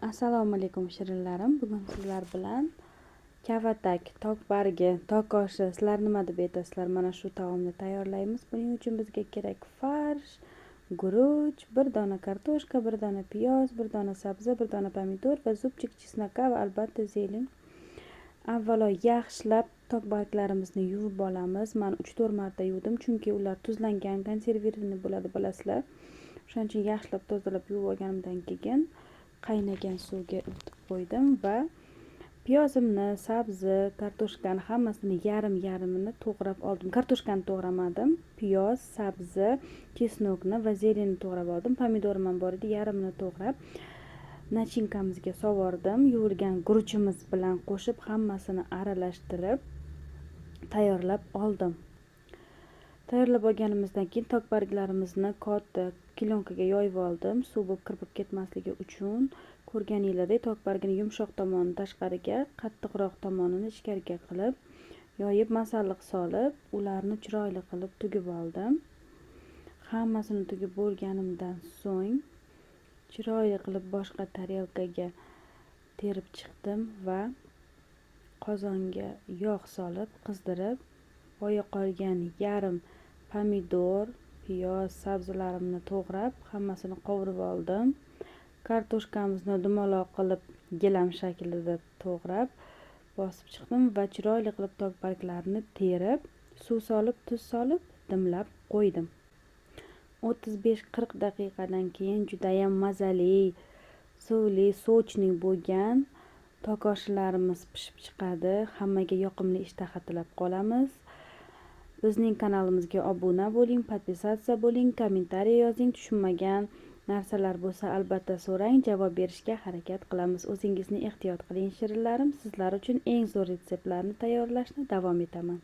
Assalomu alaykum shirinlarim. Bugun sizlar bilan kavatak, tok bargi, tok oshi, sizlar nima deb aytasizlar? Mana shu taomni tayyorlaymiz. Buning uchun bizga kerak farsh, guruch, bir dona kartoshka, bir dona piyoz, bir dona sabzi, bir dona pomidor va zubchik chesnaka va albatta zelin. Avvalo yaxshilab tok barglarimizni yuvib olamiz. Men 3-4 marta yuvdim, chunki ular tuzlangan, konservirованный bo'ladi, bilasizlar. Shuning uchun yaxshilab tozalab yuvib olganimdan keyin qaynagan suvga urtib qo'ydim va piyozimni, sabzi, kartoshkani hammasini yarim-yarimini to'g'rab oldim. Kartoshkani to'g'ramadim. Piyoz, sabzi, chesnokni va zelinni to'g'rab oldim. Pomidorim ham bor edi, yarimini to'g'rab nachinkamizga sovordim. Yuvilgan guruchimiz bilan qo'shib hammasini aralashtirib tayyorlab oldim. Tayyorlab olganimizdan keyin tok barglarimizni katta kilonkaga yoyib oldim. Suv bo'lib kirib ketmasligi uchun. Ko'rganinglardek tok bargini yumshoq tomonini tashqariga, qattiqroq tomonini ichkariga qilib yoyib masalliq solib, ularni chiroyli qilib tugib oldim. Hammasini tugib bo'lganimdan so'ng chiroyli qilib boshqa tarelkaga terib chiqdim va qozonga yog' solib qizdirib, boya qolgan yarim pomidor, piyoz, sabzilarimni to'g'rab, hammasini qovurib oldim. Kartoshkamizni dumaloq qilib, gilam shaklida to'g'rab, bosib chiqdim va chiroyli qilib tok barglarini terib, suv solib, tuz solib, dimlab qo'ydim. 35-40 daqiqadan keyin juda ham mazali, suvli, sochli bo'lgan tok oshilarimiz pishib chiqadi. Hammaga yoqimli ishtaha tilab qolamiz. Bizning kanalimizga obuna bo'ling, podpisatsiya bo'ling, kommentariy yozing. Tushunmagan narsalar bo'lsa albatta so'rang, javob berishga harakat qilamiz. O'zingizni ehtiyot qiling shirinlarim. Sizlar uchun eng zo'r retseptlarni tayyorlashni davom etaman.